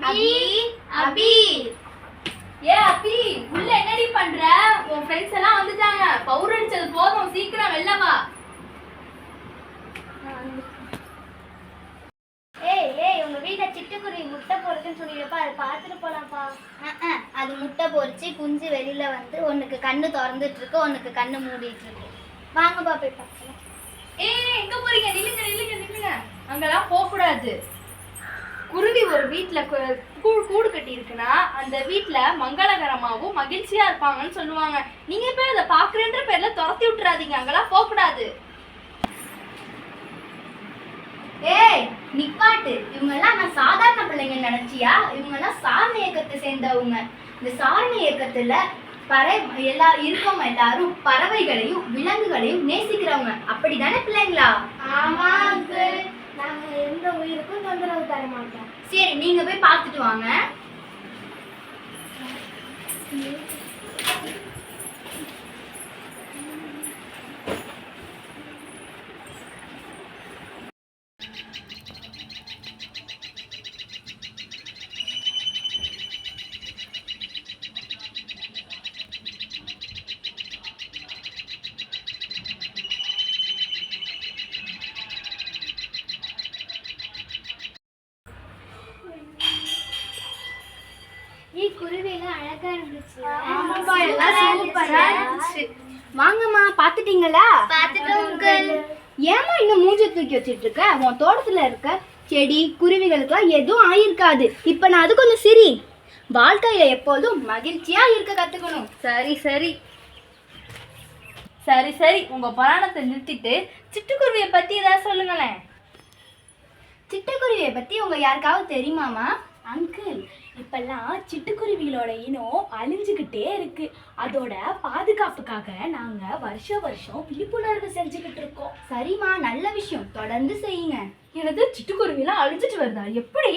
அபி அபி ஏ அபி உள்ள என்னடி பண்ற? உன் ஃப்ரெண்ட்ஸ் எல்லாம் வந்துட்டாங்க. பவுடர் அடிச்சது போதும், சீக்கிரம் வெளில வா. ஏய் உங்க வீட்ல சிட்டுக்குருவி முட்டை போடுறதுன்னு சொல்லிருப்பா, அதை பார்த்துட்டு போலாம்ப்பா. அது முட்டை பொரிச்சு குஞ்சு வெளியில வந்து ஒண்ணுக்கு கண்ணு திறந்துட்டு இருக்கு, ஒண்ணுக்கு கண்ணு மூடிட்டு இருக்கு. வாங்கப்பா போய் பார்க்கலாம். எங்க போறீங்க? நில்லுங்க நில்லுங்க நில்லுங்க. அங்கெல்லாம் போக கூடாது. குருவி ஒரு வீட்டுல கூடு கட்டி இருக்குன்னா அந்த வீட்டுல மங்களகரமாவும் மகிழ்ச்சியா இருப்பாங்கன்னு சொல்லுவாங்க. நீங்க போய் அதை பாக்குறேன்ற பேர்ல துரத்தி விட்டுறாதீங்க. அங்கெல்லாம் போக கூடாது. ஏய் நிப்பாட்டு. இவங்க எல்லாம் நான் சாதாரண பிள்ளைங்க நினைச்சியா? இவங்க எல்லாம் சாரண இயக்கத்தை சேர்ந்தவங்க. இந்த சாரண இயக்கத்துல இருக்கவங்க எல்லாரும் பறவைகளையும் விலங்குகளையும் நேசிக்கிறவங்க. அப்படிதானே பிள்ளைங்களா? ஆமா அங்கிள், நாங்க எந்த உயிருக்கும் தொந்தரவு தர மாட்டோம். சரி, நீங்க போய் பார்த்துட்டு வாங்க. குருவிலாம் அழகா இருந்துச்சு. ஆமாப்பா, எல்லாம் சூப்பரா இருந்துச்சு. வாங்கம்மா, பாத்துட்டீங்களா? பாத்துட்டோம். ஏமா இன்னும் மூஞ்சி தூக்கி வச்சிட்டு இருக்க? உன் தோட்டத்துல இருக்க செடி குருவிகளுக்குலாம் எதுவும் ஆயிருக்காது. இப்ப நான் அது கொஞ்சம் சரி. வாழ்க்கையில எப்போதும் மகிழ்ச்சியா இருக்க கத்துக்கணும். சரி சரி சரி சரி உங்க புராணத்தை நிறுத்திட்டு சிட்டுக்குருவியை பத்தி ஏதாவது சொல்லுங்களேன். சிட்டுக்குருவியை பத்தி உங்க யாருக்காவது தெரியுமாமா? அங்கிள், இப்பெல்லாம் சிட்டுக்குருவிகளோட இனம் அழிஞ்சுக்கிட்டே இருக்கு. அதோட பாதுகாப்புக்காக நாங்க வருஷம் விழிப்புணர்வு செஞ்சுக்கிட்டு இருக்கோம். சரிம்மா, நல்ல விஷயம், தொடர்ந்து செய்யுங்க. எனது சிட்டுக்குருவிலாம் அழிஞ்சிட்டு வருதா? எப்படி?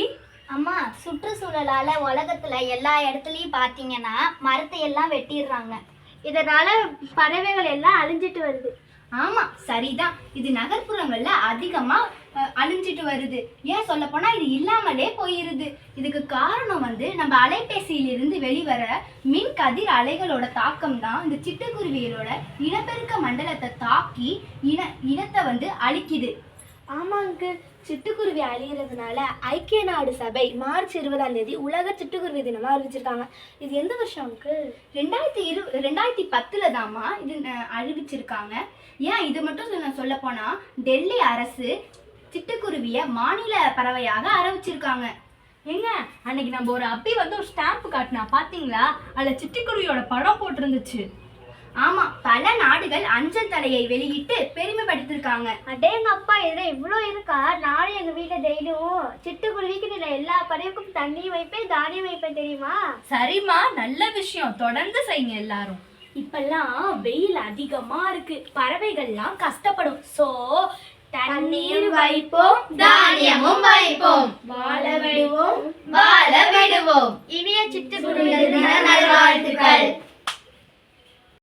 அம்மா, சுற்றுச்சூழலால உலகத்துல எல்லா இடத்துலயும் பாத்தீங்கன்னா மரத்தை எல்லாம் வெட்டிடுறாங்க. இதனால பறவைகள் எல்லாம் அழிஞ்சிட்டு வருது. ஆமா, சரிதான். இது நகர்ப்புறங்கள்ல அதிகமா அழிஞ்சிட்டு வருது. ஏன் சொல்ல போனா இது இல்லாமலே போயிருது. இதுக்கு காரணம் நம்ம அலைபேசியிலிருந்து வெளிவர மின் கதிர் அலைகளோட தாக்கம் தான் இந்த சிட்டுக்குருவிகளோட இனப்பெருக்க மண்டலத்தை தாக்கி இனத்தை அழிக்குது. ஆமாங்க, சிட்டுக்குருவி அழிகிறதுனால ஐக்கிய நாடு சபை மார்ச் 20 உலக சிட்டுக்குருவி தினமா அறிவிச்சிருக்காங்க. இது எந்த வருஷம் அங்கிள்? 2010 தாம்மா இது அறிவிச்சிருக்காங்க. ஏன் இது மட்டும் சொல்ல போனா டெல்லி அரசு சிட்டுக்குருவிய மாநில பறவையாக அறிவிச்சிருக்காங்க. ஏங்க, அன்னைக்கு நம்ம ஒரு அப்பி ஒரு ஸ்டாம்ப் காட்டினா பாத்தீங்களா? அதுல சிட்டுக்குருவியோட படம் போட்டிருந்துச்சு. ஆமா, பல நாடுகள் அஞ்சல் தலையை வெளியிட்டு பெருமைப்படுத்திருக்காங்க. அடேங்க அப்பா, இதெல்லாம் இவ்வளோ இருக்கா? நானும் எங்க வீட்டை டெய்லியும் சிட்டுக்குருவிக்கு எல்லா பறவைக்கும் தண்ணி வைப்பேன், தானியம் வைப்பேன், தெரியுமா? சரிம்மா, நல்ல விஷயம், தொடர்ந்து செய்யுங்க எல்லாரும். இப்பெல்லாம் வெயில் அதிகமா இருக்கு, பறவைகள்லாம் கஷ்டப்படும். சோ தண்ணீர் வைப்போம், தானியமும் வைப்போம், வாழ விடுவோம். இனிய சிட்டுக்குருவி தின நல்வாழ்த்துக்கள்.